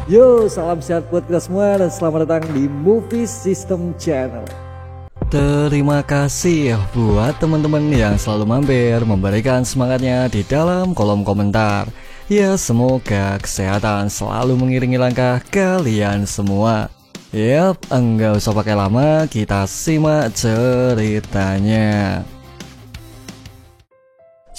Yo, salam sehat buat kita semua dan selamat datang di Movie System Channel. Terima kasih buat teman-teman yang selalu mampir memberikan semangatnya di dalam kolom komentar. Ya, semoga kesehatan selalu mengiringi langkah kalian semua. Yap, enggak usah pakai lama, kita simak ceritanya.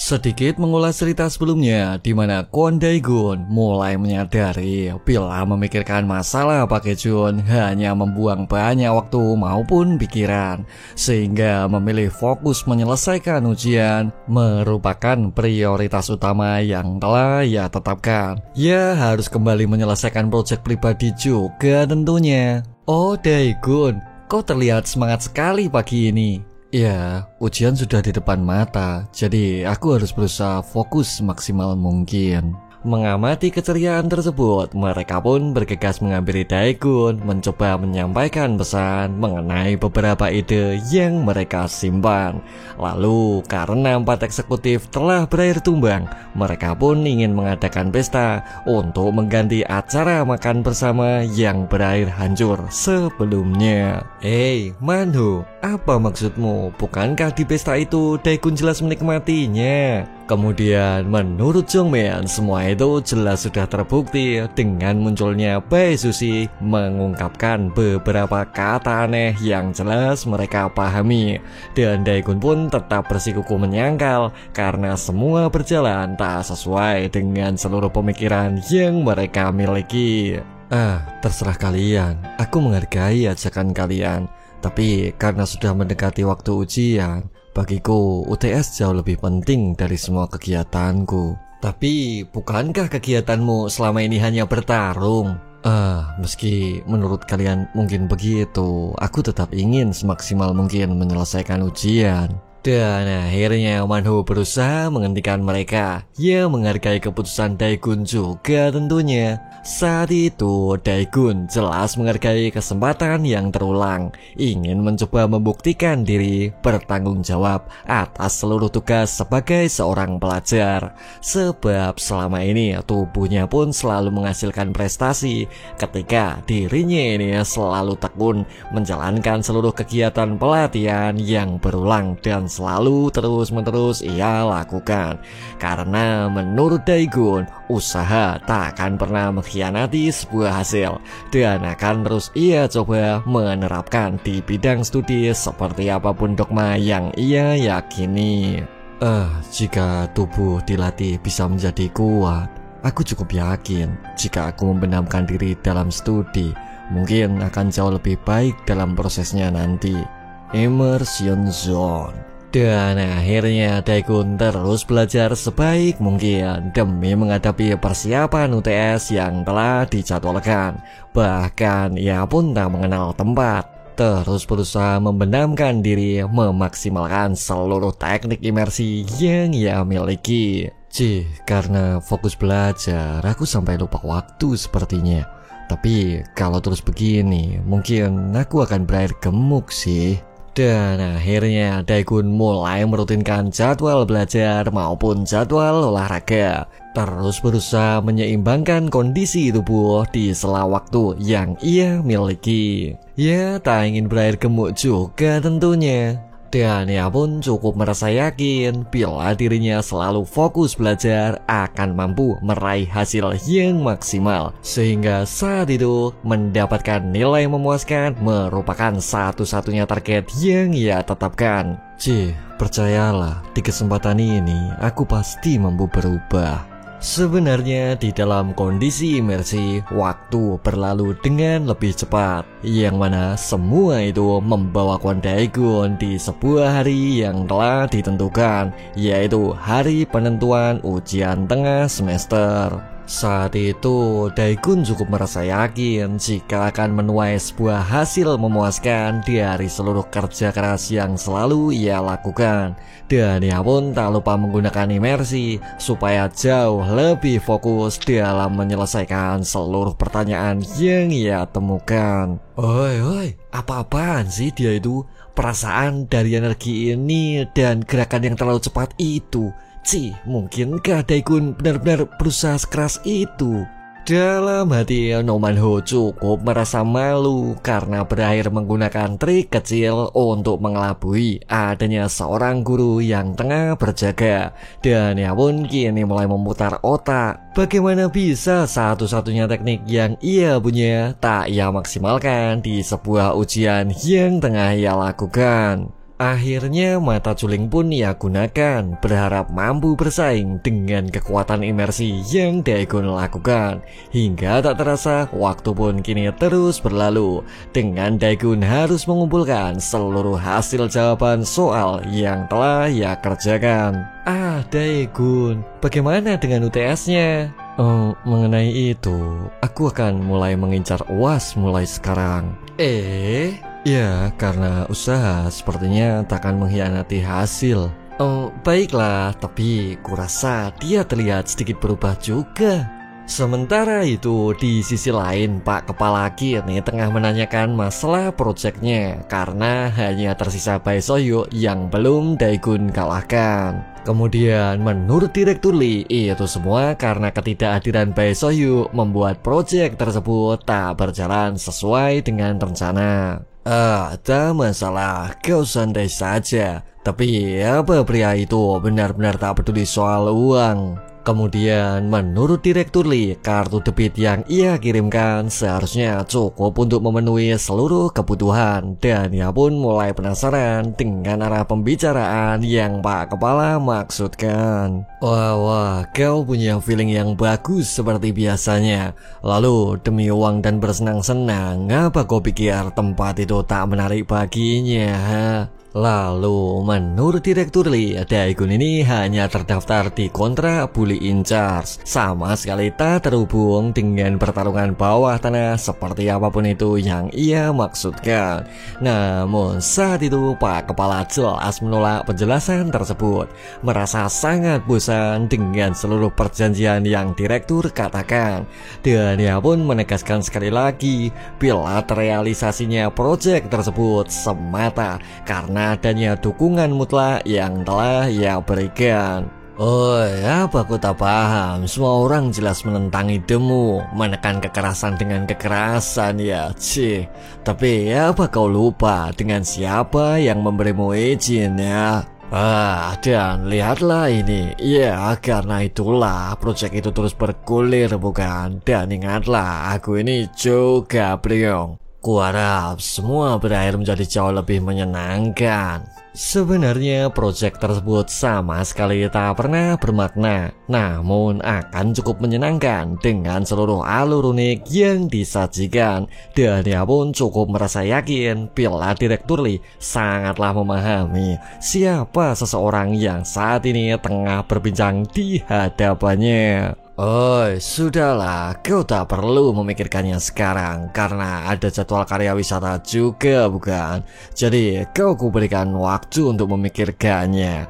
Sedikit mengulas cerita sebelumnya, di mana Kwon Dae-gun mulai menyadari bila memikirkan masalah Pak Hae-jun hanya membuang banyak waktu maupun pikiran, sehingga memilih fokus menyelesaikan ujian merupakan prioritas utama yang telah ia tetapkan. Ia harus kembali menyelesaikan proyek pribadi juga tentunya. Oh Dae-gun, kau terlihat semangat sekali pagi ini. Ya, ujian sudah di depan mata, jadi aku harus berusaha fokus maksimal mungkin. Mengamati keceriaan tersebut, mereka pun bergegas menghampiri Dae-gun, mencoba menyampaikan pesan mengenai beberapa ide yang mereka simpan. Lalu, karena 4 eksekutif telah berakhir tumbang, mereka pun ingin mengadakan pesta untuk mengganti acara makan bersama yang berakhir hancur sebelumnya. Hei, Manho, apa maksudmu? Bukankah di pesta itu Dae-gun jelas menikmatinya? Kemudian menurut Jongmin, semua itu jelas sudah terbukti dengan munculnya Bae Suzy mengungkapkan beberapa kata aneh yang jelas mereka pahami. Dan Dae-gun pun tetap bersikukuh menyangkal karena semua berjalan tak sesuai dengan seluruh pemikiran yang mereka miliki. Terserah kalian, aku menghargai ajakan kalian. Tapi karena sudah mendekati waktu ujian, bagiku UTS jauh lebih penting dari semua kegiatanku. Tapi bukankah kegiatanmu selama ini hanya bertarung? Meski menurut kalian mungkin begitu, aku tetap ingin semaksimal mungkin menyelesaikan ujian. Dan akhirnya Manho berusaha menghentikan mereka. Ia menghargai keputusan Dae-gun juga tentunya. Saat itu Dae-gun jelas menghargai kesempatan yang terulang, ingin mencoba membuktikan diri bertanggung jawab atas seluruh tugas sebagai seorang pelajar. Sebab selama ini tubuhnya pun selalu menghasilkan prestasi ketika dirinya ini selalu tekun menjalankan seluruh kegiatan pelatihan yang berulang dan selalu terus-menerus ia lakukan. Karena menurut Dae-gun, usaha tak akan pernah mengkhianati sebuah hasil dan akan terus ia coba menerapkan di bidang studi seperti apapun dogma yang ia yakini. Jika tubuh dilatih bisa menjadi kuat, aku cukup yakin jika aku membenamkan diri dalam studi, mungkin akan jauh lebih baik dalam prosesnya nanti. Immersion Zone. Dan akhirnya Dae-gun terus belajar sebaik mungkin demi menghadapi persiapan UTS yang telah dijadwalkan. Bahkan ia pun tak mengenal tempat, terus berusaha membenamkan diri memaksimalkan seluruh teknik imersi yang ia miliki. Karena fokus belajar, aku sampai lupa waktu sepertinya. Tapi kalau terus begini, mungkin aku akan berakhir gemuk sih. Dan akhirnya Dae-gun mulai merutinkan jadwal belajar maupun jadwal olahraga, terus berusaha menyeimbangkan kondisi tubuh di sela waktu yang ia miliki. Ya, tak ingin berakhir gemuk juga tentunya. Dan ia pun cukup merasa yakin bila dirinya selalu fokus belajar akan mampu meraih hasil yang maksimal. Sehingga saat itu mendapatkan nilai memuaskan merupakan satu-satunya target yang ia tetapkan. Percayalah, di kesempatan ini aku pasti mampu berubah. Sebenarnya di dalam kondisi imersi, waktu berlalu dengan lebih cepat, yang mana semua itu membawa Kwon Dae-gun di sebuah hari yang telah ditentukan, yaitu hari penentuan ujian tengah semester. Saat itu Dae-gun cukup merasa yakin jika akan menuai sebuah hasil memuaskan dari seluruh kerja keras yang selalu ia lakukan. Dan ia pun tak lupa menggunakan imersi supaya jauh lebih fokus dalam menyelesaikan seluruh pertanyaan yang ia temukan. Oi, apa-apaan sih dia itu? Perasaan dari energi ini dan gerakan yang terlalu cepat itu. Mungkinkah Dae-gun benar-benar berusaha sekeras itu? Dalam hati, Nomanho cukup merasa malu karena berakhir menggunakan trik kecil untuk mengelabui adanya seorang guru yang tengah berjaga. Dan ia pun kini mulai memutar otak. Bagaimana bisa satu-satunya teknik yang ia punya tak ia maksimalkan di sebuah ujian yang tengah ia lakukan. Akhirnya mata juling pun ia gunakan, berharap mampu bersaing dengan kekuatan imersi yang Daegun lakukan. Hingga tak terasa waktu pun kini terus berlalu, dengan Daegun harus mengumpulkan seluruh hasil jawaban soal yang telah ia kerjakan. Daegun, bagaimana dengan UTS-nya? Mengenai itu, aku akan mulai mengincar UAS mulai sekarang. Ya, karena usaha sepertinya tak akan mengkhianati hasil. Baiklah, tapi kurasa dia terlihat sedikit berubah juga. Sementara itu, di sisi lain, Pak Kepala kini tengah menanyakan masalah proyeknya karena hanya tersisa Bae Sohyu yang belum Daegun kalahkan. Kemudian menurut Direktur Lee, itu semua karena ketidakhadiran Bae Sohyu membuat proyek tersebut tak berjalan sesuai dengan rencana. Tak masalah, kau santai saja. Tapi apa pria itu benar-benar tak peduli soal uang. Kemudian menurut Direktur Lee, kartu debit yang ia kirimkan seharusnya cukup untuk memenuhi seluruh kebutuhan. Dan ia pun mulai penasaran dengan arah pembicaraan yang Pak Kepala maksudkan. Wah, kau punya feeling yang bagus seperti biasanya. Lalu demi uang dan bersenang-senang, apa kau pikir tempat itu tak menarik baginya? Lalu menurut Direktur Lee, Daegun ini hanya terdaftar di kontrak bully in charge, sama sekali tak terhubung dengan pertarungan bawah tanah seperti apapun itu yang ia maksudkan. Namun saat itu Pak Kepala jelas menolak penjelasan tersebut, merasa sangat bosan dengan seluruh perjanjian yang Direktur katakan. Dan ia pun menegaskan sekali lagi bila terrealisasinya proyek tersebut semata karena adanya dukungan mutlak yang telah ia berikan. Apa aku tak paham? Semua orang jelas menentang idemu, menekan kekerasan dengan kekerasan ya, Tapi apa kau lupa dengan siapa yang memberimu izin ya? Dan lihatlah ini. Ya, karena itulah proyek itu terus bergulir bukan? Dan ingatlah, aku ini juga Bryong. Kuharap semua berakhir menjadi jauh lebih menyenangkan. Sebenarnya proyek tersebut sama sekali tak pernah bermakna, namun akan cukup menyenangkan dengan seluruh alur unik yang disajikan. Dan dia pun cukup merasa yakin bila Direktur Lee sangatlah memahami siapa seseorang yang saat ini tengah berbincang di hadapannya. Sudahlah, kau tak perlu memikirkannya sekarang karena ada jadwal karya wisata juga bukan? Jadi kau kuberikan waktu untuk memikirkannya.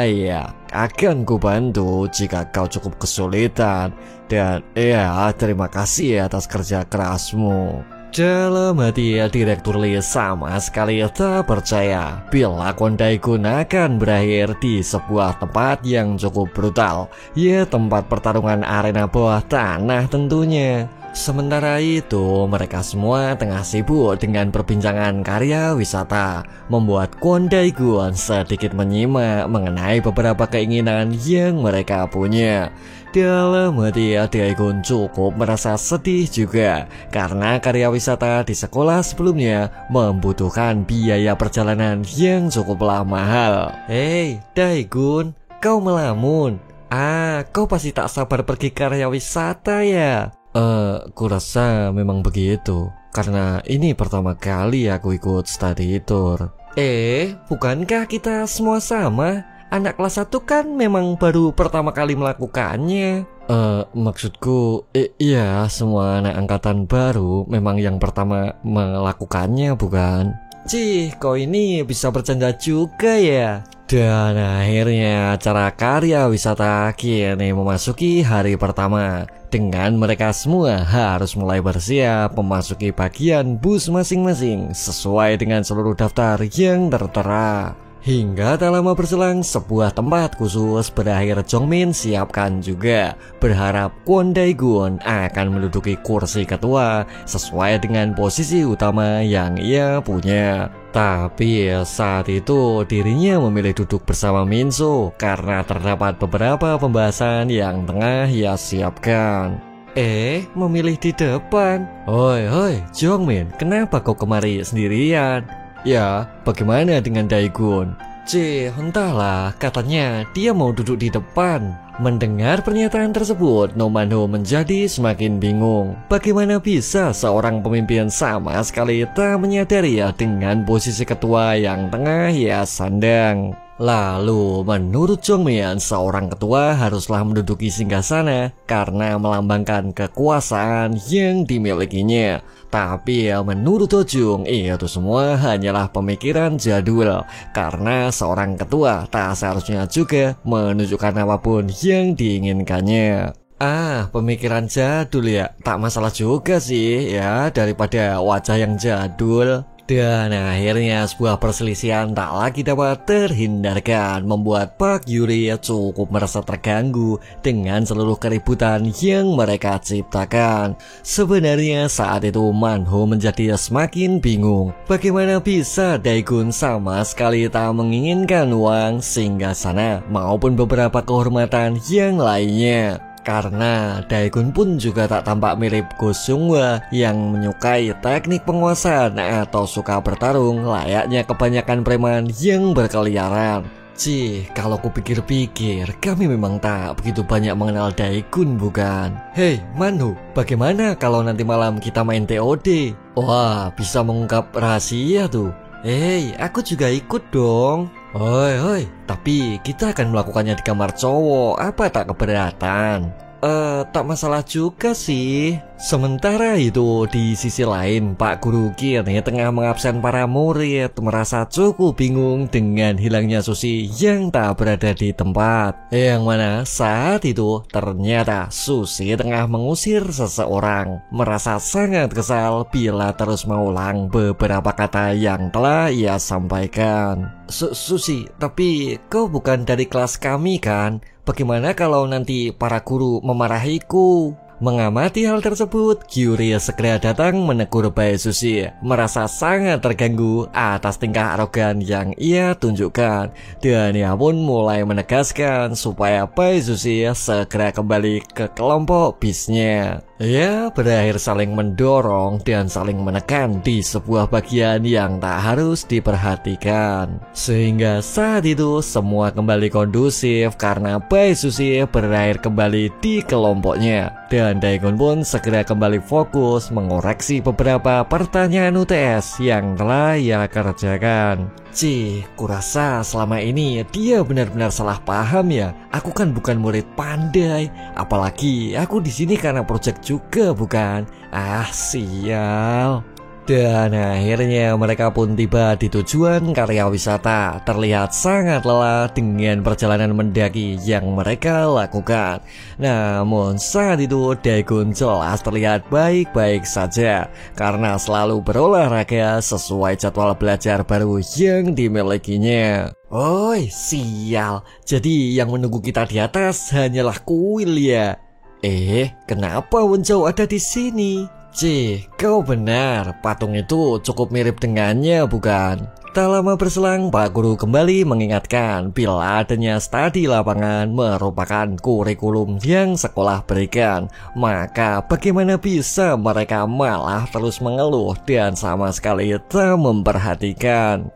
Ya, akan kubantu jika kau cukup kesulitan. Dan ya, terima kasih atas kerja kerasmu. Dalam hati Direktur Lee sama sekali tak percaya bila Kwon Daegun akan berakhir di sebuah tempat yang cukup brutal, ya tempat pertarungan arena bawah tanah tentunya. Sementara itu mereka semua tengah sibuk dengan perbincangan karya wisata, membuat Kwon Daegun sedikit menyimak mengenai beberapa keinginan yang mereka punya. Dalam hati Daegun cukup merasa sedih juga karena karya wisata di sekolah sebelumnya membutuhkan biaya perjalanan yang cukuplah mahal. Daegun, kau melamun. Kau pasti tak sabar pergi karya wisata ya? Kurasa memang begitu, karena ini pertama kali aku ikut study tour. Bukankah kita semua sama? Anak kelas 1 kan memang baru pertama kali melakukannya. Maksudku, iya, semua anak angkatan baru memang yang pertama melakukannya bukan? Kau ini bisa bercanda juga ya. Dan akhirnya acara karya wisata kini memasuki hari pertama, dengan mereka semua harus mulai bersiap memasuki bagian bus masing-masing sesuai dengan seluruh daftar yang tertera. Hingga tak lama berselang, sebuah tempat khusus berakhir Jongmin siapkan juga, berharap Kwon Dae-gun akan menduduki kursi ketua sesuai dengan posisi utama yang ia punya. Tapi saat itu dirinya memilih duduk bersama Minso karena terdapat beberapa pembahasan yang tengah ia siapkan. Memilih di depan. Hoi, Jongmin, kenapa kau kemari sendirian? Ya, bagaimana dengan Dae-gun? Entahlah, katanya dia mau duduk di depan. Mendengar pernyataan tersebut, No Man-ho menjadi semakin bingung. Bagaimana bisa seorang pemimpin sama sekali tak menyadari dengan posisi ketua yang tengah ia sandang? Lalu menurut Jongmin, seorang ketua haruslah menduduki singgasana karena melambangkan kekuasaan yang dimilikinya. Tapi menurut Oh Jung, itu semua hanyalah pemikiran jadul, karena seorang ketua tak seharusnya juga menunjukkan apapun yang diinginkannya. Pemikiran jadul ya, tak masalah juga sih ya, daripada wajah yang jadul. Dan akhirnya sebuah perselisihan tak lagi dapat terhindarkan, membuat Park Yuri cukup merasa terganggu dengan seluruh keributan yang mereka ciptakan. Sebenarnya saat itu Man-ho menjadi semakin bingung. Bagaimana bisa Dae-gun sama sekali tak menginginkan uang singgasana maupun beberapa kehormatan yang lainnya. Karena Dae-gun pun juga tak tampak mirip Go Seung-hwa yang menyukai teknik penguasaan atau suka bertarung layaknya kebanyakan preman yang berkeliaran. Kalau kupikir-pikir, kami memang tak begitu banyak mengenal Dae-gun bukan? Hei Man-ho, bagaimana kalau nanti malam kita main TOD? Wah, bisa mengungkap rahasia tuh. Aku juga ikut dong. Hoi, tapi kita akan melakukannya di kamar cowok, apa tak keberatan? Tak masalah juga sih. Sementara itu di sisi lain, Pak Guru kini tengah mengabsen para murid, merasa cukup bingung dengan hilangnya Susi yang tak berada di tempat. Yang mana saat itu ternyata Susi tengah mengusir seseorang. Merasa sangat kesal bila terus mengulang beberapa kata yang telah ia sampaikan. Susi, tapi kau bukan dari kelas kami kan? Bagaimana kalau nanti para guru memarahiku? Mengamati hal tersebut, Gyuri segera datang menegur Bae Susi, merasa sangat terganggu atas tingkah arogan yang ia tunjukkan. Dan ia pun mulai menegaskan supaya Bae Susi segera kembali ke kelompok bisnya. Ya, berakhir saling mendorong dan saling menekan di sebuah bagian yang tak harus diperhatikan. Sehingga saat itu semua kembali kondusif karena Bae Susi berakhir kembali di kelompoknya. Dan Dae-gun pun segera kembali fokus mengoreksi beberapa pertanyaan UTS yang telah ia kerjakan. Kurasa selama ini dia benar-benar salah paham ya. Aku kan bukan murid pandai, apalagi aku di sini karena project juga bukan. Sial. Dan akhirnya mereka pun tiba di tujuan karya wisata. Terlihat sangat lelah dengan perjalanan mendaki yang mereka lakukan. Namun saat itu Dae-gun jelas terlihat baik-baik saja karena selalu berolahraga sesuai jadwal belajar baru yang dimilikinya. Sial. Jadi yang menunggu kita di atas hanyalah kuil ya. Kenapa Wonjao ada di sini? Kau benar, patung itu cukup mirip dengannya bukan? Tak lama berselang, Pak Guru kembali mengingatkan bila adanya studi lapangan merupakan kurikulum yang sekolah berikan. Maka bagaimana bisa mereka malah terus mengeluh dan sama sekali tak memperhatikan?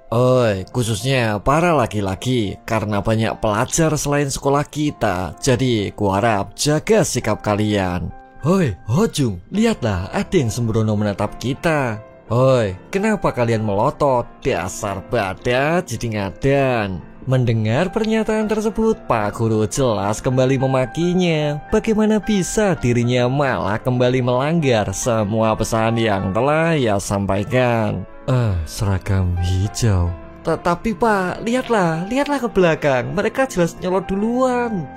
Khususnya para laki-laki, karena banyak pelajar selain sekolah kita. Jadi gua harap jaga sikap kalian. Ho Jung, lihatlah ada yang sembrono menatap kita. Kenapa kalian melotot? Dasar badat jadi ngadan. Mendengar pernyataan tersebut, Pak Guru jelas kembali memakinya. Bagaimana bisa dirinya malah kembali melanggar semua pesan yang telah ia sampaikan? Seragam hijau. Tapi Pak, lihatlah ke belakang. Mereka jelas nyolot duluan.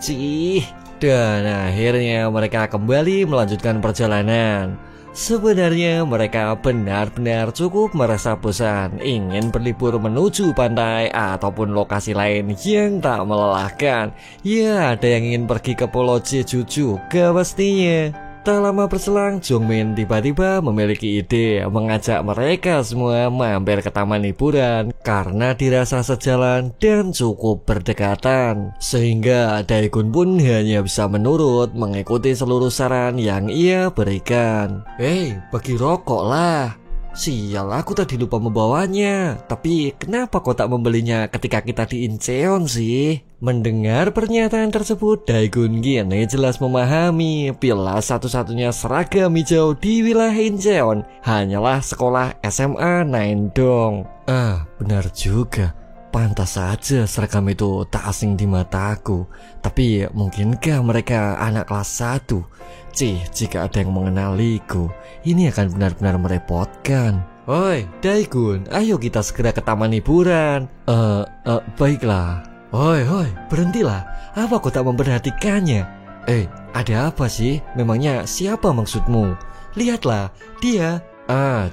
Dan akhirnya mereka kembali melanjutkan perjalanan. Sebenarnya mereka benar-benar cukup merasa bosan, ingin berlibur menuju pantai ataupun lokasi lain yang tak melelahkan. Ya, ada yang ingin pergi ke Pulau Jeju juga pastinya. Tak lama berselang, Jongmin tiba-tiba memiliki ide mengajak mereka semua mampir ke taman hiburan karena dirasa sejalan dan cukup berdekatan. Sehingga Daegun pun hanya bisa menurut mengikuti seluruh saran yang ia berikan. Bagi rokok lah. Sial, aku tadi lupa membawanya. Tapi kenapa kau tak membelinya ketika kita di Incheon sih? Mendengar pernyataan tersebut, Daegun kini jelas memahami bila satu-satunya seragam hijau di wilayah Incheon hanyalah sekolah SMA Naendong. Benar juga. Pantas saja seragam itu tak asing di mataku. Tapi mungkinkah mereka anak kelas 1? Jika ada yang mengenaliku, ini akan benar-benar merepotkan. Oi, Daegun, ayo kita segera ke taman hiburan. Baiklah. Hoi, berhentilah. Apa kau tak memperhatikannya? Ada apa sih? Memangnya siapa maksudmu? Lihatlah, dia.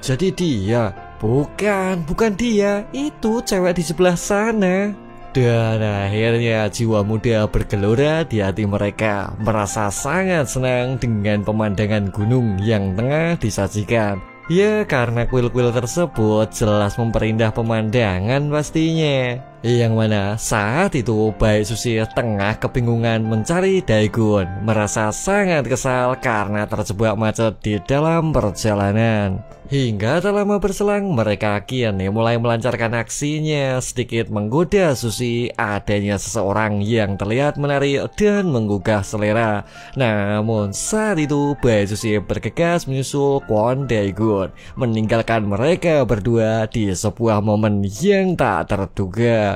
Jadi dia. Bukan dia. Itu cewek di sebelah sana. Dan akhirnya jiwa muda bergelora di hati mereka, merasa sangat senang dengan pemandangan gunung yang tengah disajikan. Ya, karena kuil-kuil tersebut jelas memperindah pemandangan pastinya. Yang mana saat itu Baek Sushi tengah kebingungan mencari Daegun, merasa sangat kesal karena terjebak macet di dalam perjalanan. Hingga tak lama berselang, mereka kini mulai melancarkan aksinya, sedikit menggoda Sushi adanya seseorang yang terlihat menarik dan menggugah selera. Namun saat itu Baek Sushi bergegas menyusul Kwon Daegun, meninggalkan mereka berdua di sebuah momen yang tak terduga.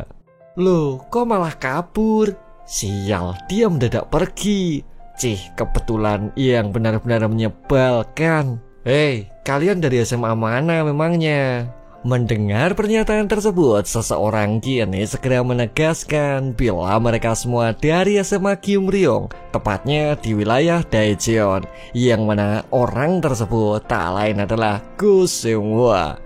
Loh, kok malah kabur? Sial, dia mendadak pergi. Kebetulan yang benar-benar menyebalkan. Kalian dari SMA mana memangnya? Mendengar pernyataan tersebut, seseorang kini segera menegaskan bila mereka semua dari SMA Gyeongryong, tepatnya di wilayah Daejeon, yang mana orang tersebut tak lain adalah Go Seung-hwa.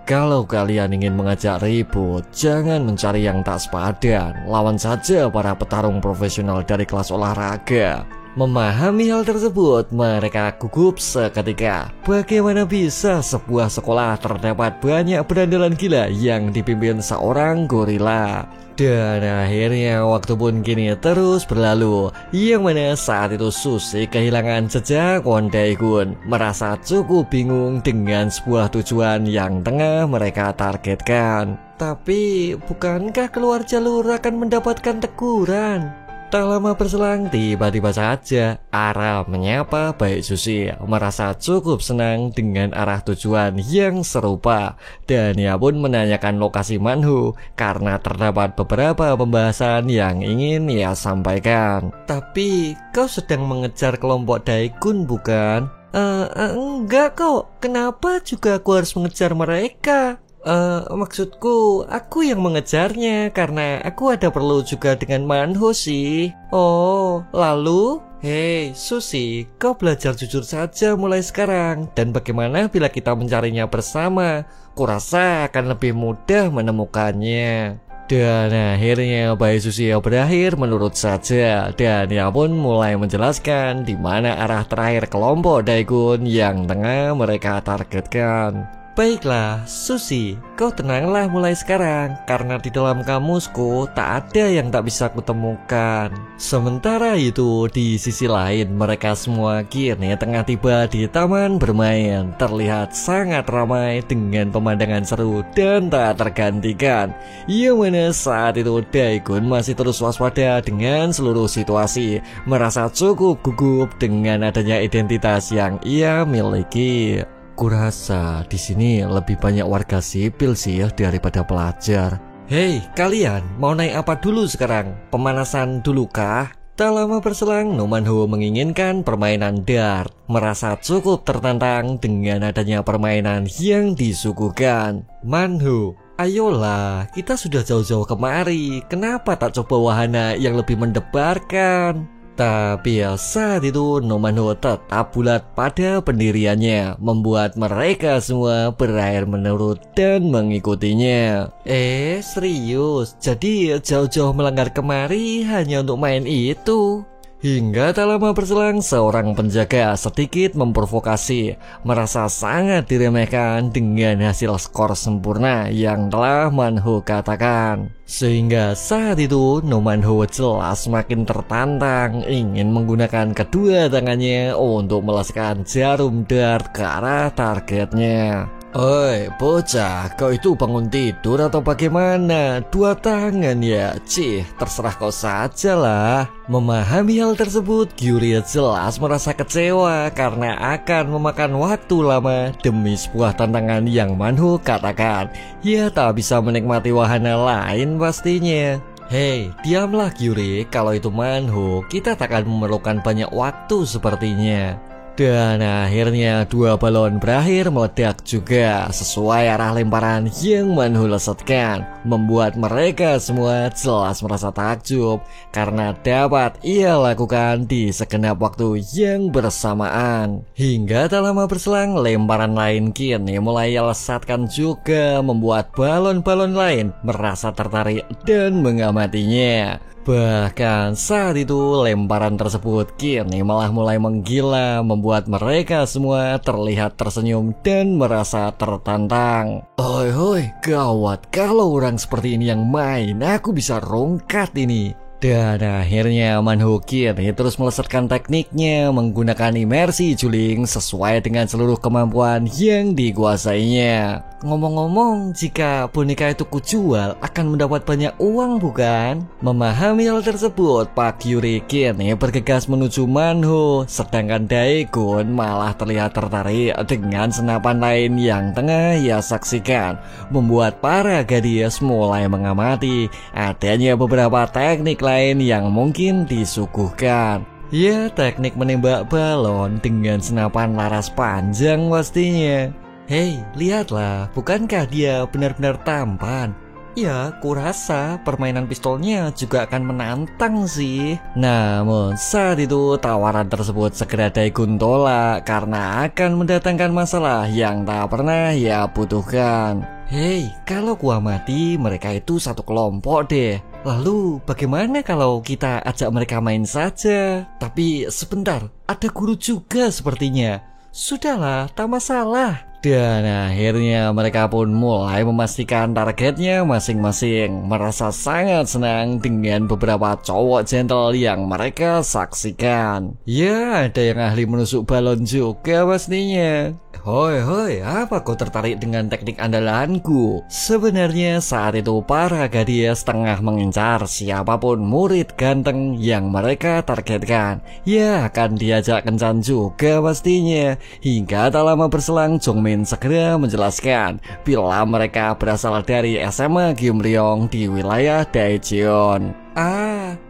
Kalau kalian ingin mengajak ribut, jangan mencari yang tak sepadan. Lawan saja para petarung profesional dari kelas olahraga. Memahami hal tersebut, mereka gugup seketika. Bagaimana bisa sebuah sekolah terdapat banyak berandalan gila yang dipimpin seorang gorila? Dan akhirnya waktu pun kini terus berlalu, yang mana saat itu Sushi kehilangan jejak Kwon Daegun, merasa cukup bingung dengan sebuah tujuan yang tengah mereka targetkan. Tapi bukankah keluar jalur akan mendapatkan teguran? Tak lama berselang, tiba-tiba saja Ara menyapa Baek Sushi, merasa cukup senang dengan arah tujuan yang serupa. Dan ia pun menanyakan lokasi Manhu karena terdapat beberapa pembahasan yang ingin ia sampaikan. Tapi kau sedang mengejar kelompok Daegun bukan? Enggak kok, kenapa juga aku harus mengejar mereka? Maksudku, aku yang mengejarnya karena aku ada perlu juga dengan Manho sih. Oh, lalu? Hei, Sushi, kau belajar jujur saja mulai sekarang. Dan bagaimana bila kita mencarinya bersama? Kurasa akan lebih mudah menemukannya. Dan akhirnya Baek Sushi berakhir menurut saja, dan ia pun mulai menjelaskan di mana arah terakhir kelompok Daegun yang tengah mereka targetkan. Baiklah, Sushi, kau tenanglah mulai sekarang, karena di dalam kamusku tak ada yang tak bisa kutemukan. Sementara itu, di sisi lain, mereka semua kini tengah tiba di taman bermain. Terlihat sangat ramai dengan pemandangan seru dan tak tergantikan. Yang mana saat itu Daegun masih terus waspada dengan seluruh situasi, merasa cukup gugup dengan adanya identitas yang ia miliki. Kurasa di sini lebih banyak warga sipil sih ya daripada pelajar. Hei, kalian mau naik apa dulu sekarang? Pemanasan dulu kah? Tak lama berselang, No Manho menginginkan permainan dart. Merasa cukup tertantang dengan adanya permainan yang disuguhkan. Manho, ayolah, kita sudah jauh-jauh kemari. Kenapa tak coba wahana yang lebih mendebarkan? Tapi saat itu Nomanho tetap bulat pada pendiriannya, membuat mereka semua berakhir menurut dan mengikutinya. Serius? Jadi jauh-jauh melanggar kemari hanya untuk main itu? Hingga tak lama berselang, seorang penjaga sedikit memprovokasi, merasa sangat diremehkan dengan hasil skor sempurna yang telah Manho katakan. Sehingga saat itu Nomanho jelas semakin tertantang, ingin menggunakan kedua tangannya untuk melesatkan jarum dart ke arah targetnya. Oi bocah, kau itu bangun tidur atau bagaimana? 2 tangan ya? Cih, terserah kau saja lah. Memahami hal tersebut, Gyuri jelas merasa kecewa karena akan memakan waktu lama demi sebuah tantangan yang Manho katakan. Ia tak bisa menikmati wahana lain pastinya. Hei, diamlah Gyuri, kalau itu Manho, kita tak akan memerlukan banyak waktu sepertinya. Dan akhirnya 2 balon berakhir meledak juga sesuai arah lemparan yang Manho lesatkan, membuat mereka semua jelas merasa takjub karena dapat ia lakukan di segenap waktu yang bersamaan. Hingga tak lama berselang, lemparan lain kini mulai ia lesatkan juga, membuat balon-balon lain merasa tertarik dan mengamatinya. Bahkan saat itu lemparan tersebut kini malah mulai menggila, membuat mereka semua terlihat tersenyum dan merasa tertantang. Hoi, gawat, kalau orang seperti ini yang main, aku bisa rongkat ini. Dan akhirnya Manho kini terus melesatkan tekniknya menggunakan imersi juling sesuai dengan seluruh kemampuan yang dikuasainya. Ngomong-ngomong, jika boneka itu kujual akan mendapat banyak uang bukan? Memahami hal tersebut, Pak Gyuri kini bergegas menuju Manho, sedangkan Daegon malah terlihat tertarik dengan senapan lain yang tengah ia saksikan, membuat para gadis mulai mengamati adanya beberapa teknik lain yang mungkin disuguhkan. Ya, teknik menembak balon dengan senapan laras panjang pastinya. Hei, lihatlah, bukankah dia benar-benar tampan? Ya, kurasa permainan pistolnya juga akan menantang sih. Namun saat itu tawaran tersebut segera Daegon tolak karena akan mendatangkan masalah yang tak pernah ia butuhkan. Hei, kalau gua mati, mereka itu satu kelompok deh. Lalu bagaimana kalau kita ajak mereka main saja? Tapi sebentar, ada guru juga sepertinya. Sudahlah, tak masalah. Dan akhirnya mereka pun mulai memastikan targetnya masing-masing, merasa sangat senang dengan beberapa cowok gentle yang mereka saksikan. Ya, ada yang ahli menusuk balon juga pastinya. Hoi, apa kau tertarik dengan teknik andalanku? Sebenarnya saat itu para gadis tengah mengincar siapapun murid ganteng yang mereka targetkan. Ya, akan diajak kencan juga pastinya. Hingga tak lama berselang, Jongmin segera menjelaskan bila mereka berasal dari SMA Gyeomryong di wilayah Daejeon.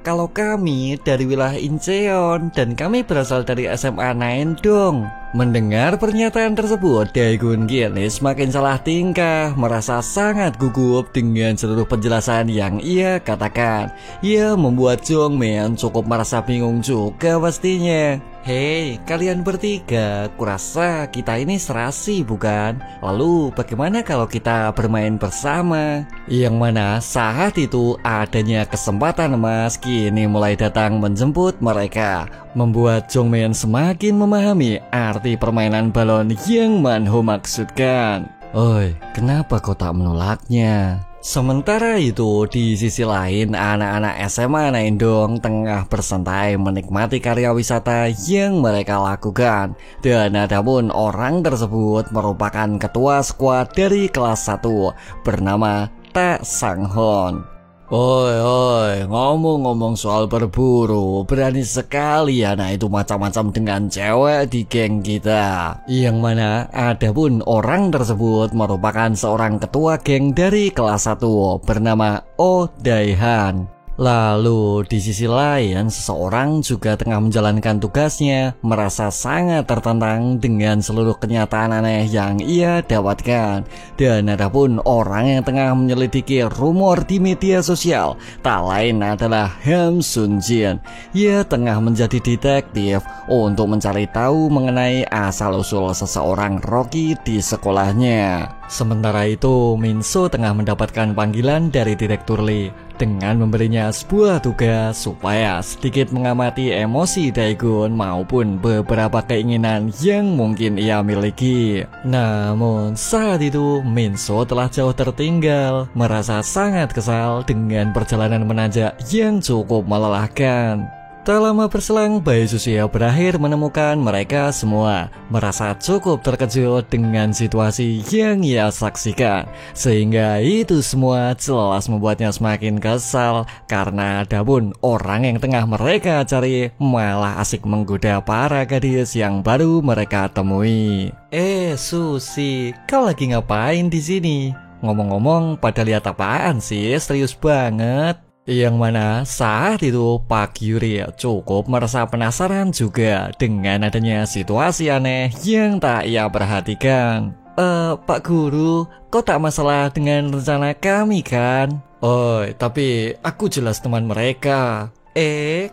Kalau kami dari wilayah Incheon dan kami berasal dari SMA Naendong. Mendengar pernyataan tersebut, Daegon kini semakin salah tingkah, merasa sangat gugup dengan seluruh penjelasan yang ia katakan. Ia membuat Jongmin cukup merasa bingung juga pastinya. Hei, kalian bertiga, kurasa kita ini serasi bukan? Lalu bagaimana kalau kita bermain bersama? Yang mana saat itu adanya kesempatan emas kini mulai datang menjemput mereka, membuat Jongmin semakin memahami arti permainan balon yang Manho maksudkan. Oi, kenapa kau tak menolaknya? Sementara itu, di sisi lain, anak-anak SMA Naendong tengah bersantai menikmati karya wisata yang mereka lakukan. Dan adapun orang tersebut merupakan ketua skuad dari kelas 1 bernama Ta Sanghon. Oi, ngomong-ngomong soal berburu, berani sekali anak itu macam-macam dengan cewek di geng kita. Yang mana adapun orang tersebut merupakan seorang ketua geng dari kelas 1 bernama Oh Daehan. Lalu di sisi lain, seseorang juga tengah menjalankan tugasnya, merasa sangat tertantang dengan seluruh kenyataan aneh yang ia dapatkan. Dan adapun orang yang tengah menyelidiki rumor di media sosial, tak lain adalah Ham Sun Jin. Ia tengah menjadi detektif untuk mencari tahu mengenai asal-usul seseorang Rocky di sekolahnya. Sementara itu, Minso tengah mendapatkan panggilan dari Direktur Lee dengan memberinya sebuah tugas supaya sedikit mengamati emosi Daegun maupun beberapa keinginan yang mungkin ia miliki. Namun saat itu Minso telah jauh tertinggal, merasa sangat kesal dengan perjalanan menanjak yang cukup melelahkan. Tak lama berselang, Bae Susia berakhir menemukan mereka semua, merasa cukup terkejut dengan situasi yang ia saksikan, sehingga itu semua jelas membuatnya semakin kesal karena adapun orang yang tengah mereka cari malah asik menggoda para gadis yang baru mereka temui. Susi, kau lagi ngapain di sini? Ngomong-ngomong, pada lihat apaan sih? Serius banget. Yang mana saat itu Pak Yuri cukup merasa penasaran juga dengan adanya situasi aneh yang tak ia perhatikan. Pak Guru, kok tak masalah dengan rencana kami kan? Oh, tapi aku jelas teman mereka.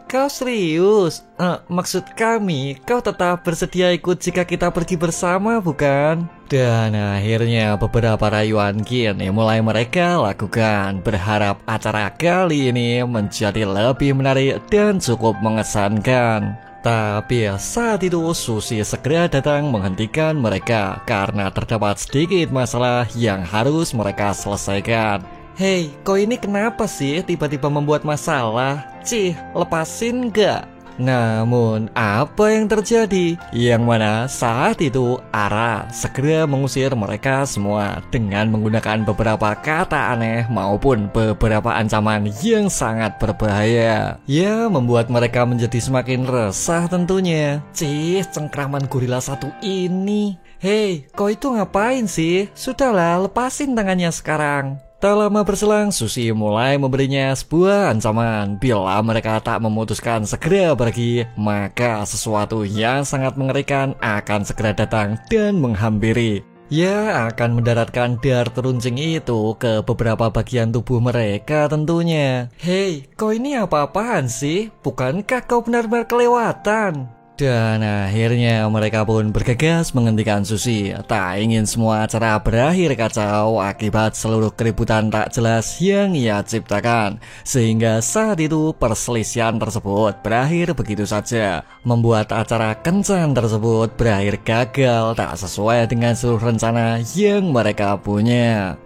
Kau serius? Maksud kami, kau tetap bersedia ikut jika kita pergi bersama, bukan? Dan akhirnya beberapa rayuan kini mulai mereka lakukan, berharap acara kali ini menjadi lebih menarik dan cukup mengesankan. Tapi saat itu Susi segera datang menghentikan mereka karena terdapat sedikit masalah yang harus mereka selesaikan. Hei, kau ini kenapa sih tiba-tiba membuat masalah? Cih, lepasin gak? Namun, apa yang terjadi? Yang mana saat itu Ara segera mengusir mereka semua dengan menggunakan beberapa kata aneh maupun beberapa ancaman yang sangat berbahaya. Ya, membuat mereka menjadi semakin resah tentunya. Cih, cengkraman gorila satu ini. Hei, kau itu ngapain sih? Sudahlah, lepasin tangannya sekarang. Tak lama berselang, Susi mulai memberinya sebuah ancaman. Bila mereka tak memutuskan segera pergi, maka sesuatu yang sangat mengerikan akan segera datang dan menghampiri. Ia akan mendaratkan dar teruncing itu ke beberapa bagian tubuh mereka tentunya. Hei, kau ini apa-apaan sih? Bukankah kau benar-benar kelewatan? Dan akhirnya mereka pun bergegas menghentikan Susi. Tak ingin semua acara berakhir kacau akibat seluruh keributan tak jelas yang ia ciptakan. Sehingga saat itu perselisihan tersebut berakhir begitu saja, membuat acara kencan tersebut berakhir gagal, tak sesuai dengan seluruh rencana yang mereka punya.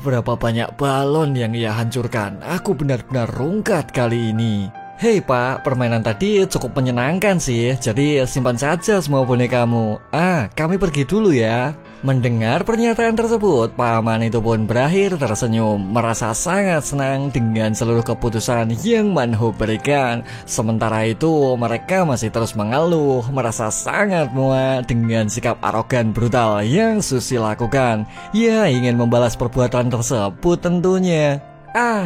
Berapa banyak balon yang ia hancurkan. Aku benar-benar rungkat kali ini. Hei Pak, permainan tadi cukup menyenangkan sih, jadi simpan saja semua bonekamu. Kami pergi dulu ya. Mendengar pernyataan tersebut, paman itu pun berakhir tersenyum, merasa sangat senang dengan seluruh keputusan yang Manho berikan. Sementara itu, mereka masih terus mengeluh, merasa sangat muak dengan sikap arogan brutal yang Susi lakukan. Ia ingin membalas perbuatan tersebut tentunya.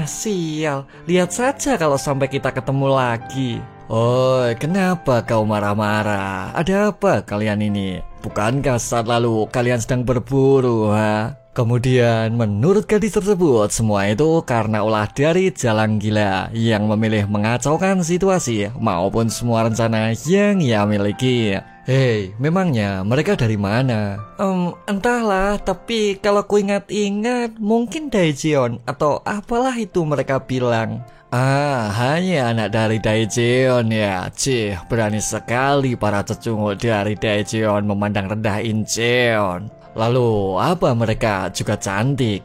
Sial, lihat saja kalau sampai kita ketemu lagi. Oh, kenapa kau marah-marah? Ada apa kalian ini? Bukankah saat lalu kalian sedang berburu, ha? Kemudian menurut gadis tersebut, semua itu karena ulah dari Jalang Gila yang memilih mengacaukan situasi maupun semua rencana yang ia miliki. Hei, memangnya mereka dari mana? Entahlah, tapi kalau ku ingat-ingat mungkin Daejeon atau apalah itu mereka bilang. Hanya anak dari Daejeon ya. Cih, berani sekali para cecunguk dari Daejeon memandang rendah Incheon. Lalu apa mereka juga cantik?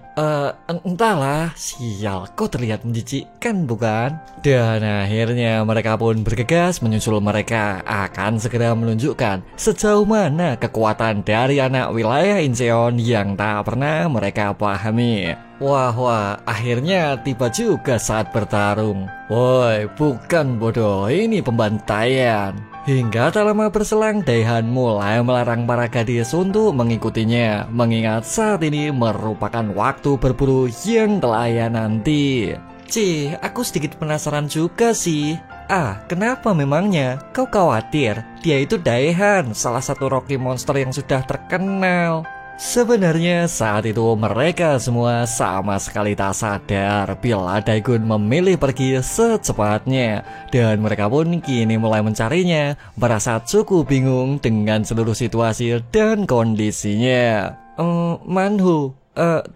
Entahlah, sial, kau terlihat menjijikkan bukan? Dan akhirnya mereka pun bergegas menyusul mereka, akan segera menunjukkan sejauh mana kekuatan dari anak wilayah Incheon yang tak pernah mereka pahami. Wah, akhirnya tiba juga saat bertarung. Woi, bukan bodoh, ini pembantaian. Hingga tak lama berselang, Daehan mulai melarang para gadis untuk mengikutinya, mengingat saat ini merupakan waktu berburu yang telah ia nanti. Aku sedikit penasaran juga sih. Kenapa memangnya? Kau khawatir? Dia itu Daehan, salah satu Rocky Monster yang sudah terkenal. Sebenarnya saat itu mereka semua sama sekali tak sadar bila Daegun memilih pergi secepatnya. Dan mereka pun kini mulai mencarinya, merasa cukup bingung dengan seluruh situasi dan kondisinya. Manhu,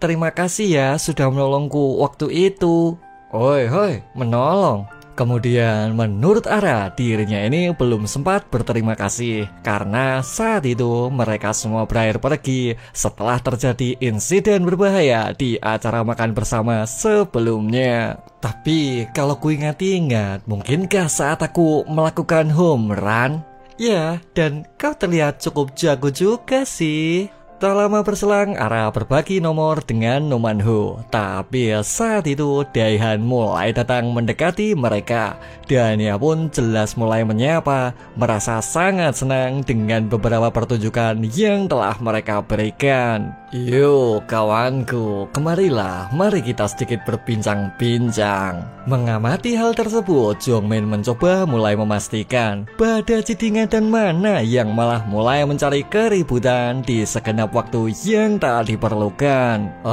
terima kasih ya sudah menolongku waktu itu. Hoi, menolong? Kemudian menurut Ara, dirinya ini belum sempat berterima kasih karena saat itu mereka semua berakhir pergi setelah terjadi insiden berbahaya di acara makan bersama sebelumnya. Tapi kalau ku ingat-ingat, mungkinkah saat aku melakukan home run? Ya, dan kau terlihat cukup jago juga sih. Tak lama berselang, Ara berbagi nomor dengan Numanhu. Tapi saat itu Daehan mulai datang mendekati mereka. Dan ia pun jelas mulai menyapa, merasa sangat senang dengan beberapa pertunjukan yang telah mereka berikan. Yuk kawanku, kemarilah, mari kita sedikit berbincang-bincang. Mengamati hal tersebut, Jongmin mencoba mulai memastikan pada Jidinga dan Mana yang malah mulai mencari keributan di segenap waktu yang tak diperlukan.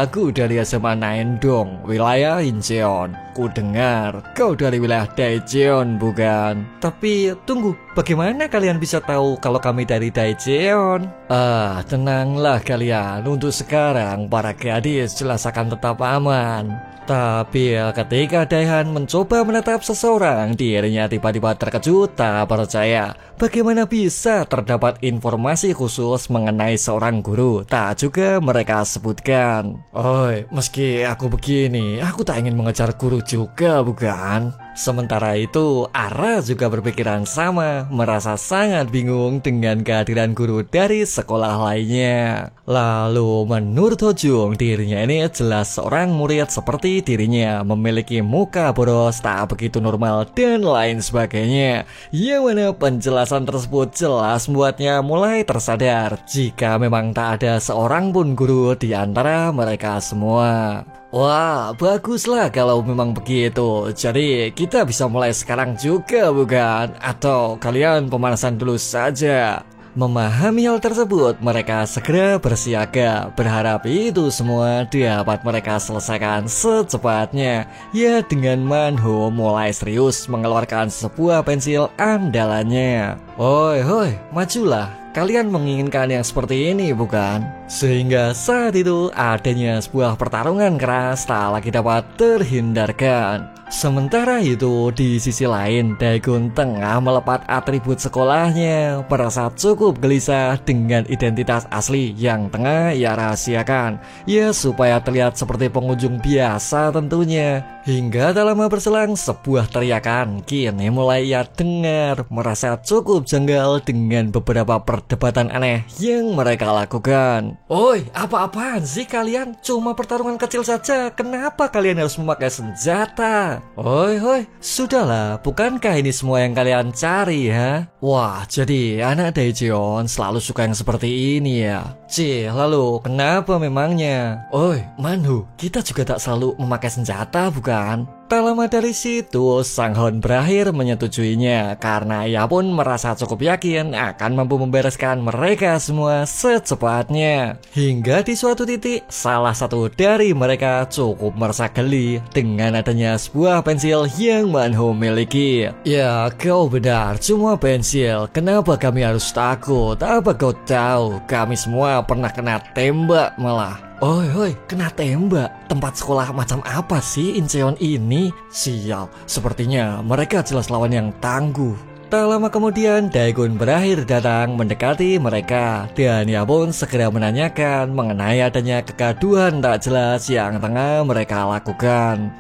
Aku dari SMA Naendong, wilayah Incheon. Ku dengar kau dari wilayah Daejeon, bukan? Tapi tunggu, bagaimana kalian bisa tahu kalau kami dari Daejeon? Tenanglah kalian, untuk sekarang para gadis jelas akan tetap aman. Tapi ketika Daehan mencoba menatap seseorang, dirinya tiba-tiba terkejut tak percaya. Bagaimana bisa terdapat informasi khusus mengenai seorang guru tak juga mereka sebutkan? Meski aku begini, aku tak ingin mengejar guru juga, bukan? Sementara itu, Ara juga berpikiran sama, merasa sangat bingung dengan kehadiran guru dari sekolah lainnya. Lalu menurut Hojung, dirinya ini jelas seorang murid seperti dirinya, memiliki muka boros, tak begitu normal, dan lain sebagainya. Yang mana penjelasan tersebut jelas membuatnya mulai tersadar jika memang tak ada seorang pun guru di antara mereka semua. Wah, baguslah kalau memang begitu. Jadi kita bisa mulai sekarang juga, bukan? Atau kalian pemanasan dulu saja? Memahami hal tersebut, mereka segera bersiaga, berharap itu semua dapat mereka selesaikan secepatnya. Ya, dengan Manhu mulai serius mengeluarkan sebuah pensil andalannya. Hoi, majulah. Kalian menginginkan yang seperti ini, bukan? Sehingga saat itu adanya sebuah pertarungan keras tak lagi dapat terhindarkan. Sementara itu, di sisi lain, Daegun tengah melepat atribut sekolahnya, merasa cukup gelisah dengan identitas asli yang tengah ia rahasiakan. Ya, supaya terlihat seperti pengunjung biasa tentunya. Hingga tak lama berselang, sebuah teriakan kini mulai ia dengar, merasa cukup janggal dengan beberapa perdebatan aneh yang mereka lakukan. Apa-apaan sih kalian? Cuma pertarungan kecil saja, kenapa kalian harus memakai senjata? Hoi, sudahlah, bukankah ini semua yang kalian cari, ya? Wah, jadi anak Daejeon selalu suka yang seperti ini ya? Lalu kenapa memangnya? Manhu, kita juga tak selalu memakai senjata, bukan? Tak lama dari situ, Sang Hon berakhir menyetujuinya karena ia pun merasa cukup yakin akan mampu membereskan mereka semua secepatnya. Hingga di suatu titik, salah satu dari mereka cukup merasa geli dengan adanya sebuah pensil yang Manhu miliki. Ya, kau benar, cuma pensil. Kenapa kami harus takut? Apa kau tahu? Kami semua pernah kena tembak malah. Kena tembak? Tempat sekolah macam apa sih Incheon ini? Sial, sepertinya mereka jelas lawan yang tangguh. Tak lama kemudian, Daegun berakhir datang mendekati mereka. Dan ia pun segera menanyakan mengenai adanya kegaduhan tak jelas yang tengah mereka lakukan.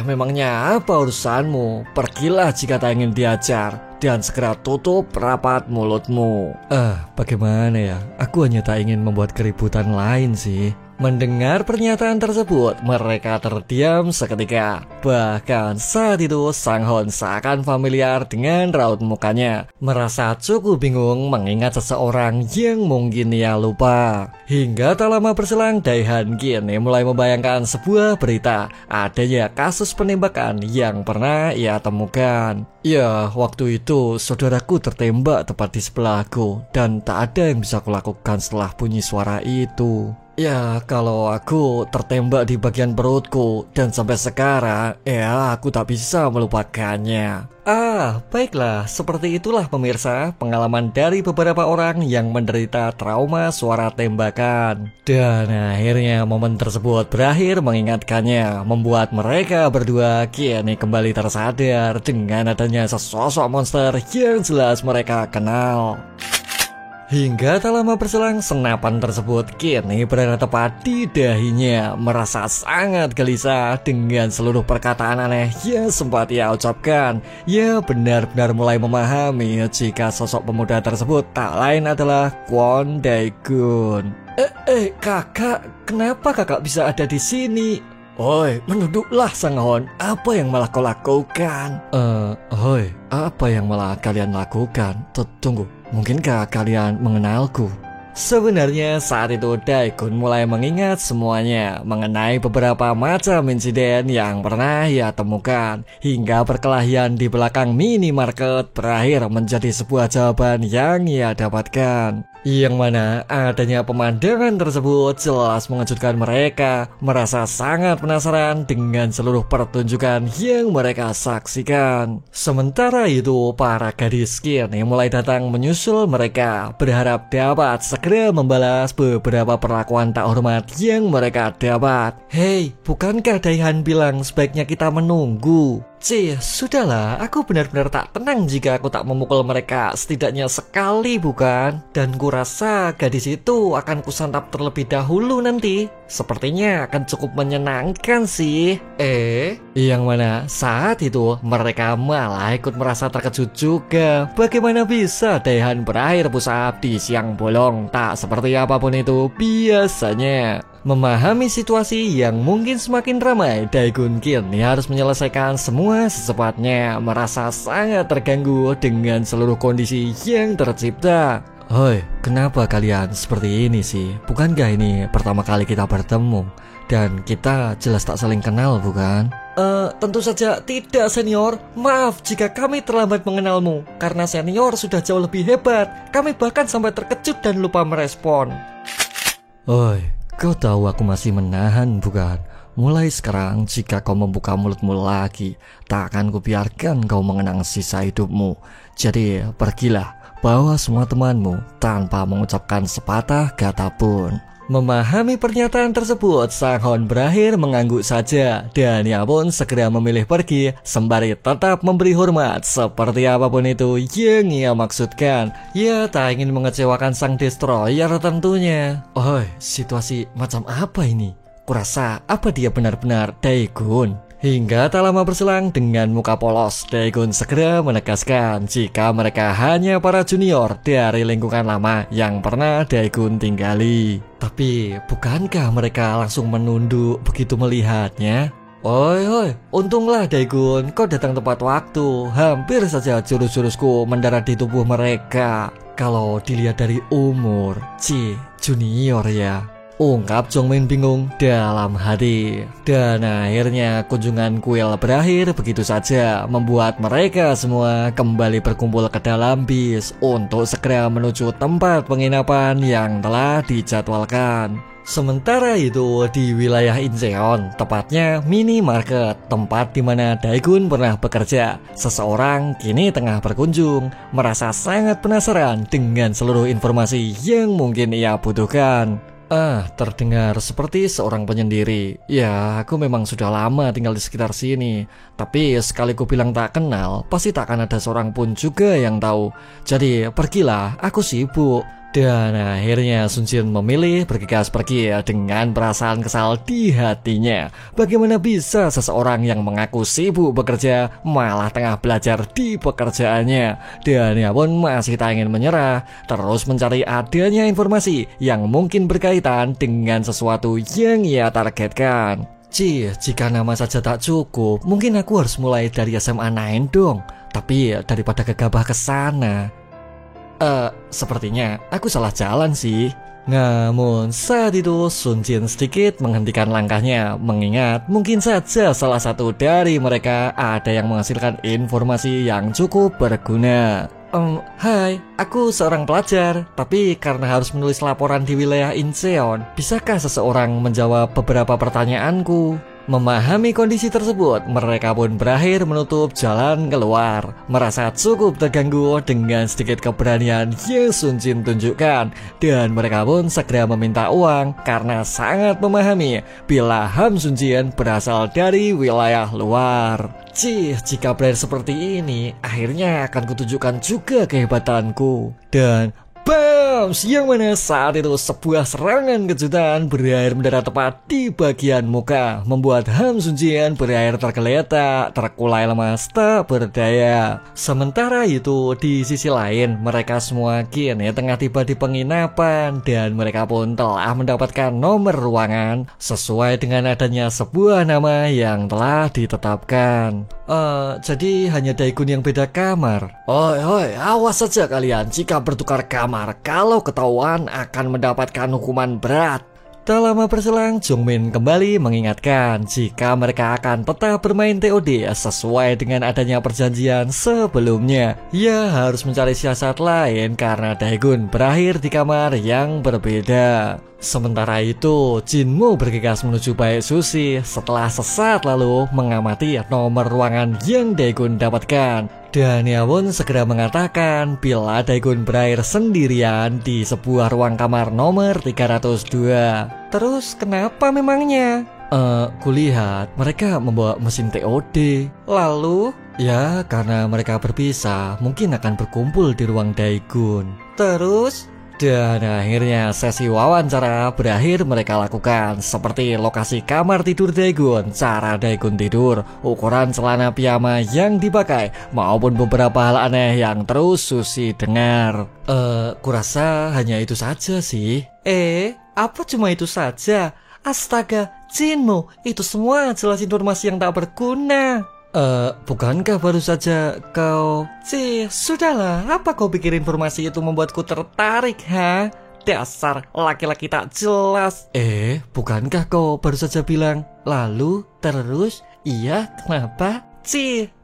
Memangnya apa urusanmu? Pergilah jika tak ingin diajar. Dan segera tutup rapat mulutmu. Bagaimana ya? Aku hanya tak ingin membuat keributan lain sih. Mendengar pernyataan tersebut, mereka terdiam seketika. Bahkan saat itu Sang Hon seakan familiar dengan raut mukanya, merasa cukup bingung mengingat seseorang yang mungkin ia lupa. Hingga tak lama berselang, Daihan kini mulai membayangkan sebuah berita adanya kasus penembakan yang pernah ia temukan. Ya, waktu itu saudaraku tertembak tepat di sebelahku dan tak ada yang bisa kulakukan setelah bunyi suara itu. Ya, kalau aku tertembak di bagian perutku dan sampai sekarang, ya aku tak bisa melupakannya. Baiklah, seperti itulah pemirsa pengalaman dari beberapa orang yang menderita trauma suara tembakan. Dan akhirnya momen tersebut berakhir mengingatkannya, membuat mereka berdua kini kembali tersadar dengan adanya sesosok monster yang jelas mereka kenal. Hingga tak lama berselang, senapan tersebut kini berada tepat di dahinya. Merasa sangat gelisah dengan seluruh perkataan aneh yang sempat ia ucapkan. Ia benar-benar mulai memahami jika sosok pemuda tersebut tak lain adalah Kwon Dae-gun. Kakak, kenapa kakak bisa ada di sini? Oi, menunduklah Sang Hon. Apa yang malah kau lakukan? Apa yang malah kalian lakukan? Tunggu. Mungkinkah kalian mengenalku? Sebenarnya saat itu Dae-gun mulai mengingat semuanya mengenai beberapa macam insiden yang pernah ia temukan, hingga perkelahian di belakang minimarket berakhir menjadi sebuah jawaban yang ia dapatkan. Yang mana adanya pemandangan tersebut jelas mengejutkan mereka, merasa sangat penasaran dengan seluruh pertunjukan yang mereka saksikan. Sementara itu para gadis kini mulai datang menyusul mereka, berharap dapat segera membalas beberapa perlakuan tak hormat yang mereka dapat. Hei, bukankah Daihan bilang sebaiknya kita menunggu? Sudahlah, aku benar-benar tak tenang jika aku tak memukul mereka setidaknya sekali, bukan? Dan kurasa gadis itu akan kusantap terlebih dahulu nanti. Sepertinya akan cukup menyenangkan sih. Yang mana saat itu mereka malah ikut merasa terkejut juga. Bagaimana bisa Daihan berakhir pusap di siang bolong? Tak seperti apapun itu biasanya. Memahami situasi yang mungkin semakin ramai, Dae-gun kini harus menyelesaikan semua secepatnya, merasa sangat terganggu dengan seluruh kondisi yang tercipta. Hoi, kenapa kalian seperti ini sih? Bukankah ini pertama kali kita bertemu? Dan kita jelas tak saling kenal, bukan? Tentu saja tidak, senior. Maaf jika kami terlambat mengenalmu. Karena senior sudah jauh lebih hebat. Kami bahkan sampai terkejut dan lupa merespon. Oi, kau tahu aku masih menahan, bukan? Mulai sekarang jika kau membuka mulutmu lagi, tak akan kubiarkan kau mengenang sisa hidupmu. Jadi pergilah, bawa semua temanmu tanpa mengucapkan sepatah kata pun. Memahami pernyataan tersebut, Sang Hon berakhir mengangguk saja, dan ia pun segera memilih pergi sembari tetap memberi hormat seperti apapun itu yang ia maksudkan. Ia tak ingin mengecewakan sang destroyer tentunya. Situasi macam apa ini? Kurasa apa dia benar-benar Dae-gun? Hingga tak lama berselang, dengan muka polos Dae-gun segera menegaskan jika mereka hanya para junior dari lingkungan lama yang pernah Dae-gun tinggali. Tapi bukankah mereka langsung menunduk begitu melihatnya? Oi, untunglah Dae-gun, kau datang tepat waktu. Hampir saja jurus-jurusku mendarat di tubuh mereka. Kalau dilihat dari umur, junior ya, ungkap Jongmin bingung dalam hati. Dan akhirnya kunjungan kuil berakhir begitu saja, membuat mereka semua kembali berkumpul ke dalam bis untuk segera menuju tempat penginapan yang telah dijadwalkan. Sementara itu di wilayah Incheon, tepatnya minimarket, tempat di mana Dae-gun pernah bekerja, seseorang kini tengah berkunjung, merasa sangat penasaran dengan seluruh informasi yang mungkin ia butuhkan. Terdengar seperti seorang penyendiri. Ya, aku memang sudah lama tinggal di sekitar sini. Tapi sekali ku bilang tak kenal, pasti tak akan ada seorang pun juga yang tahu. Jadi pergilah, aku sibuk. Dan akhirnya Sun Jin memilih bergegas pergi dengan perasaan kesal di hatinya. Bagaimana bisa seseorang yang mengaku sibuk bekerja malah tengah belajar di pekerjaannya. Dan ia pun masih tak ingin menyerah, terus mencari adanya informasi yang mungkin berkaitan dengan sesuatu yang ia targetkan. Jika nama saja tak cukup, mungkin aku harus mulai dari SMA 9 dong. Tapi daripada gegabah ke sana, sepertinya aku salah jalan sih. Namun saat itu Sun Jin sedikit menghentikan langkahnya, mengingat mungkin saja salah satu dari mereka ada yang menghasilkan informasi yang cukup berguna. Hai, aku seorang pelajar, tapi karena harus menulis laporan di wilayah Incheon, bisakah seseorang menjawab beberapa pertanyaanku? Memahami kondisi tersebut, mereka pun berakhir menutup jalan keluar. Merasa cukup terganggu dengan sedikit keberanian yang Sun Jin tunjukkan, dan mereka pun segera meminta uang karena sangat memahami bila Ham Sun Jin berasal dari wilayah luar. Jika berakhir seperti ini, akhirnya akan kutunjukkan juga kehebatanku. Dan BAM! Yang mana saat itu sebuah serangan kejutan berakhir mendarat tepat di bagian muka, membuat Ham Sun Jin berakhir tergeletak, terkulai lemas, tak berdaya. Sementara itu di sisi lain, mereka semua kini tengah tiba di penginapan, dan mereka pun telah mendapatkan nomor ruangan sesuai dengan adanya sebuah nama yang telah ditetapkan. Jadi hanya Daegun yang beda kamar. Oi, awas saja kalian jika bertukar kamar. Kalau ketahuan akan mendapatkan hukuman berat. Tak lama berselang, Jongmin kembali mengingatkan jika mereka akan tetap bermain TOD sesuai dengan adanya perjanjian sebelumnya. Ia harus mencari siasat lain karena Daegun berakhir di kamar yang berbeda. Sementara itu, Jinmu bergegas menuju Baek Sushi setelah sesaat lalu mengamati nomor ruangan yang Daegun dapatkan. Dan ia pun segera mengatakan bila Daegun berakhir sendirian di sebuah ruang kamar nomor 302. Terus kenapa memangnya? Kulihat mereka membawa mesin TOD. Lalu? Ya, karena mereka berpisah, mungkin akan berkumpul di ruang Daegun. Terus? Dan akhirnya sesi wawancara berakhir mereka lakukan, seperti lokasi kamar tidur Daegun, cara Daegun tidur, ukuran celana piyama yang dipakai, maupun beberapa hal aneh yang terus Sushi dengar. Kurasa hanya itu saja sih. Apa cuma itu saja? Astaga, Jinmu, itu semua jelas informasi yang tak berguna. Bukankah baru saja kau... Sudahlah, apa kau pikir informasi itu membuatku tertarik, ha? Dasar laki-laki tak jelas. Bukankah kau baru saja bilang, lalu, terus, iya, kenapa?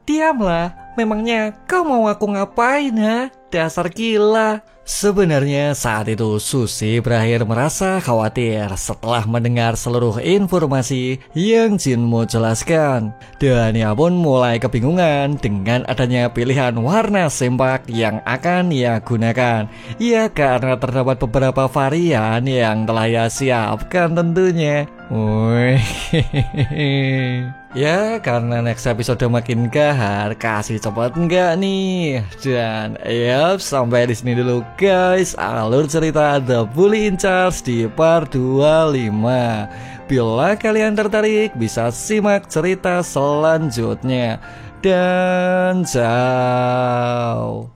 Diamlah, memangnya kau mau aku ngapain, ha? Dasar gila. Sebenarnya saat itu Sushi berakhir merasa khawatir setelah mendengar seluruh informasi yang Jinmu jelaskan. Dan ia pun mulai kebingungan dengan adanya pilihan warna sempak yang akan ia gunakan. Ya karena terdapat beberapa varian yang telah ia siapkan tentunya. Ya karena next episode makin gahar, kasih cepet enggak nih? Dan sampai di sini dulu guys alur cerita The Bully in Charge di part 25. Bila kalian tertarik bisa simak cerita selanjutnya. Dan ciao.